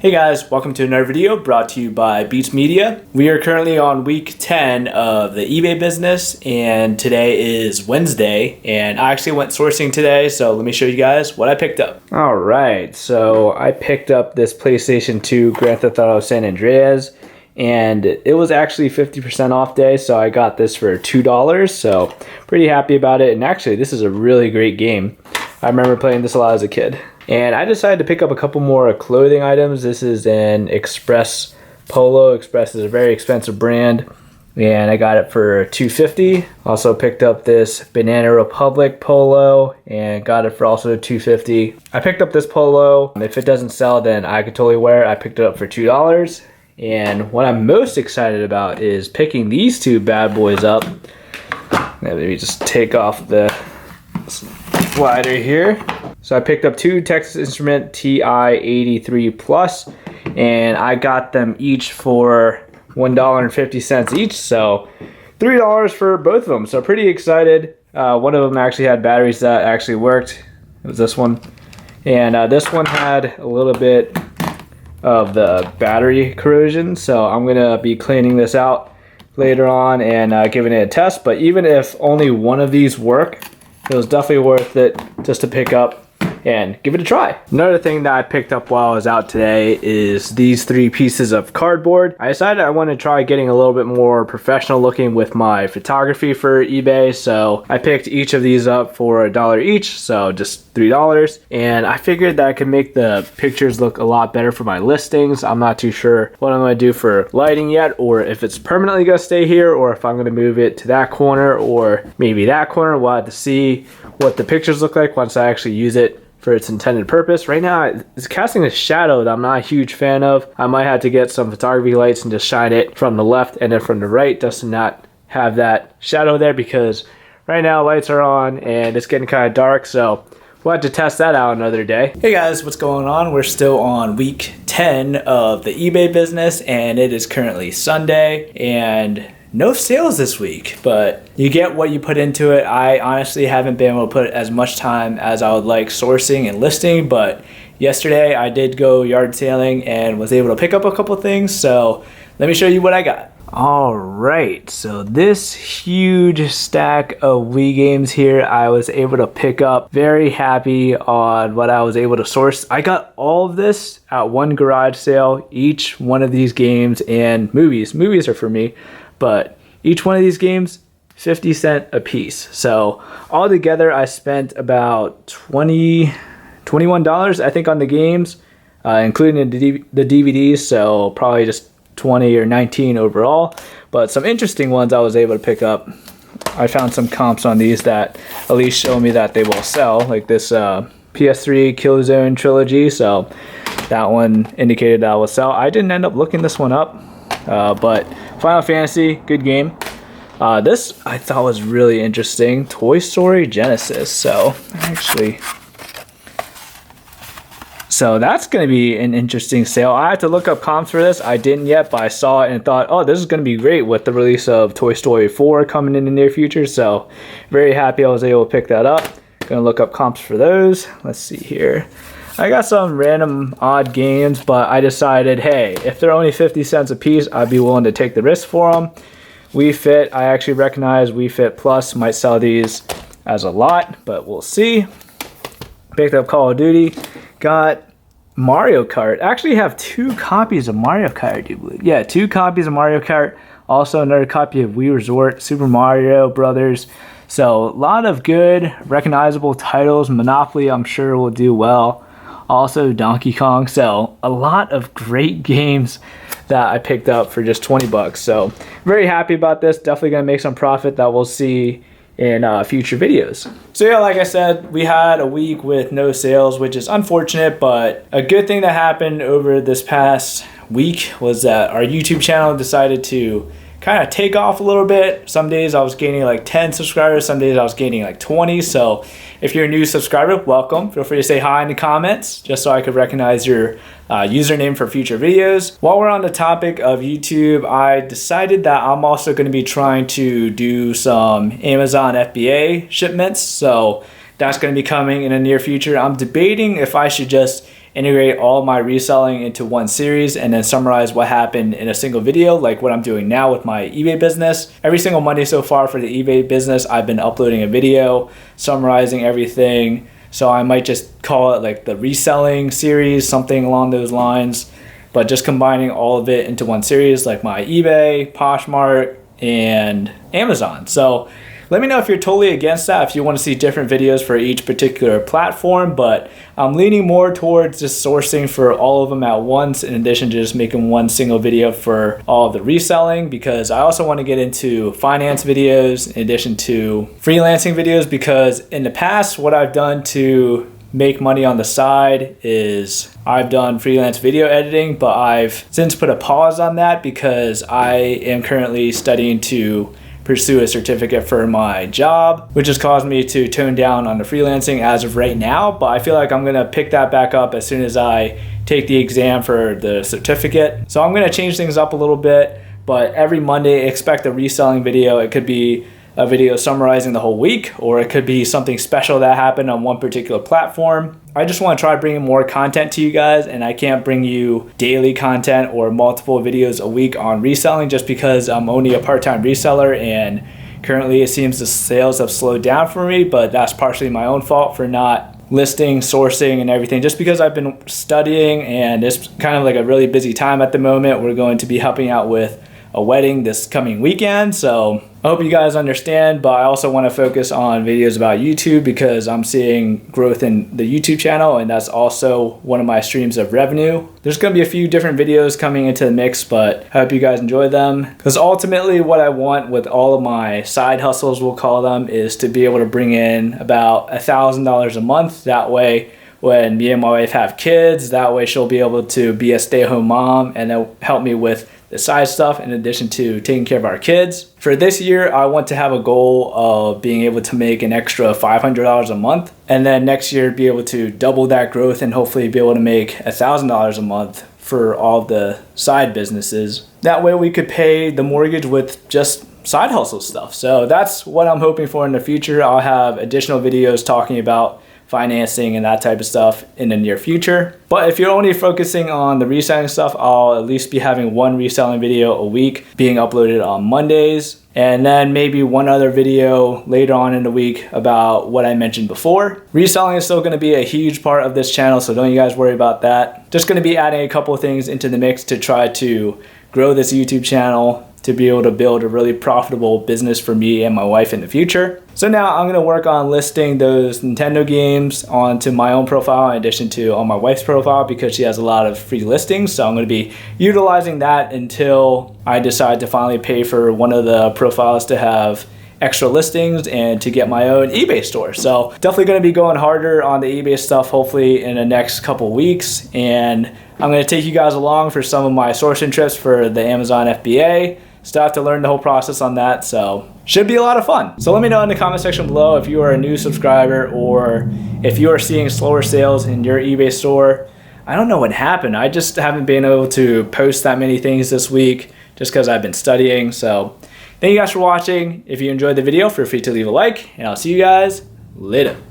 Hey guys, welcome to another video brought to you by Beats Media. We are currently on week 10 of the eBay business, and today is Wednesday, and I actually went sourcing today, so let me show you guys what I picked up. Alright, so I picked up this PlayStation 2 Grand Theft Auto San Andreas, and it was actually 50% off day, so I got this for $2, so pretty happy about it. And actually, this is a really great game. I remember playing this a lot as a kid. And I decided to pick up a couple more clothing items. This is an Express polo. Express is a very expensive brand, and I got it for $2.50. Also picked up this Banana Republic polo and got it for also $2.50. I picked up this polo. If it doesn't sell, then I could totally wear it. I picked it up for $2. And what I'm most excited about is picking these two bad boys up. Let me just take off the slider here. So I picked up two Texas Instrument TI-83 Plus, and I got them each for $1.50 each, so $3 for both of them. So pretty excited. One of them actually had batteries that actually worked. It was this one. And this one had a little bit of the battery corrosion, so I'm gonna be cleaning this out later on and giving it a test. But even if only one of these work, it was definitely worth it just to pick up and give it a try. Another thing that I picked up while I was out today is these three pieces of cardboard. I decided I want to try getting a little bit more professional looking with my photography for eBay, so I picked each of these up for $1 each, so just $3. And I figured that I could make the pictures look a lot better for my listings. I'm not too sure what I'm going to do for lighting yet, or if it's permanently going to stay here, or if I'm going to move it to that corner or maybe that corner. We'll have to see what the pictures look like once I actually use it for its intended purpose. Right now, it's casting a shadow that I'm not a huge fan of. I might have to get some photography lights and just shine it from the left and then from the right just to not have that shadow there, because right now lights are on and it's getting kind of dark, so we'll have to test that out another day. Hey guys, what's going on? We're still on week 10 of the eBay business, and it is currently Sunday, and no sales this week, but you get what you put into it. I honestly haven't been able to put as much time as I would like sourcing and listing, but yesterday I did go yard sailing and was able to pick up a couple things, so let me show you what I got. All right, so this huge stack of Wii games here I was able to pick up. Very happy on what I was able to source. I got all of this at one garage sale, each one of these games and movies. Movies are for me, but each one of these games, 50 cents a piece. So altogether, I spent about $21, I think, on the games, including the DVDs. So probably just 20 or 19 overall. But some interesting ones I was able to pick up. I found some comps on these that at least show me that they will sell, like this PS3 Killzone trilogy. So that one indicated that I will sell. I didn't end up looking this one up, but Final Fantasy, good game. This I thought was really interesting. Toy Story Genesis. So that's going to be an interesting sale. I had to look up comps for this. I didn't yet, but I saw it and thought, oh, this is going to be great with the release of Toy Story 4 coming in the near future. So very happy I was able to pick that up. Going to look up comps for those. Let's see here. I got some random odd games, but I decided, hey, if they're only 50 cents a piece, I'd be willing to take the risk for them. Wii Fit, I actually recognize Wii Fit Plus might sell these as a lot, but we'll see. Picked up Call of Duty. Got Mario Kart. I actually have two copies of Mario Kart, do you believe? Yeah, two copies of Mario Kart. Also another copy of Wii Resort, Super Mario Brothers. So a lot of good, recognizable titles. Monopoly, I'm sure, will do well. Also Donkey Kong. So a lot of great games that I picked up for just 20 bucks. So very happy about this. Definitely going to make some profit that we'll see in future videos. So yeah, like I said, we had a week with no sales, which is unfortunate, but a good thing that happened over this past week was that our YouTube channel decided to kind of take off a little bit. Some days I was gaining like 10 subscribers, some days I was gaining like 20. So if you're a new subscriber, welcome. Feel free to say hi in the comments just so I could recognize your username for future videos. While we're on the topic of YouTube, I decided that I'm also going to be trying to do some Amazon FBA shipments. So that's going to be coming in the near future. I'm debating if I should just integrate all my reselling into one series and then summarize what happened in a single video, like what I'm doing now with my eBay business. Every single Monday so far for the eBay business, I've been uploading a video summarizing everything. So I might just call it like the reselling series, something along those lines, but just combining all of it into one series, like my eBay, Poshmark, and Amazon. So let me know if you're totally against that, if you want to see different videos for each particular platform, but I'm leaning more towards just sourcing for all of them at once in addition to just making one single video for all of the reselling, because I also want to get into finance videos in addition to freelancing videos, because in the past what I've done to make money on the side is I've done freelance video editing, but I've since put a pause on that because I am currently studying to pursue a certificate for my job, which has caused me to tone down on the freelancing as of right now. But I feel like I'm gonna pick that back up as soon as I take the exam for the certificate. So I'm gonna change things up a little bit, but every Monday expect a reselling video. It could be a video summarizing the whole week, or it could be something special that happened on one particular platform. I just want to try bringing more content to you guys, and I can't bring you daily content or multiple videos a week on reselling just because I'm only a part-time reseller, and currently it seems the sales have slowed down for me, but that's partially my own fault for not listing, sourcing, and everything, just because I've been studying and it's kind of like a really busy time at the moment. We're going to be helping out with a wedding this coming weekend, so I hope you guys understand, but I also want to focus on videos about YouTube because I'm seeing growth in the YouTube channel, and that's also one of my streams of revenue. There's going to be a few different videos coming into the mix, but I hope you guys enjoy them, because ultimately what I want with all of my side hustles, we'll call them, is to be able to bring in about $1,000 a month. That way when me and my wife have kids, that way she'll be able to be a stay-at-home mom and then help me with the side stuff in addition to taking care of our kids. For this year, I want to have a goal of being able to make an extra $500 a month, and then next year be able to double that growth and hopefully be able to make $1,000 a month for all the side businesses. That way we could pay the mortgage with just side hustle stuff. So that's what I'm hoping for in the future. I'll have additional videos talking about financing and that type of stuff in the near future. But if you're only focusing on the reselling stuff, I'll at least be having one reselling video a week being uploaded on Mondays, and then maybe one other video later on in the week about what I mentioned before. Reselling is still going to be a huge part of this channel, so don't you guys worry about that. Just going to be adding a couple of things into the mix to try to grow this YouTube channel to be able to build a really profitable business for me and my wife in the future. So now I'm gonna work on listing those Nintendo games onto my own profile in addition to on my wife's profile, because she has a lot of free listings. So I'm gonna be utilizing that until I decide to finally pay for one of the profiles to have extra listings and to get my own eBay store. So definitely going to be going harder on the eBay stuff hopefully in the next couple weeks, and I'm going to take you guys along for some of my sourcing trips for the Amazon FBA. Still have to learn the whole process on that, so should be a lot of fun. So let me know in the comment section below if you are a new subscriber or if you are seeing slower sales in your eBay store. I don't know what happened. I just haven't been able to post that many things this week just because I've been studying. So thank you guys for watching. If you enjoyed the video, feel free to leave a like, and I'll see you guys later.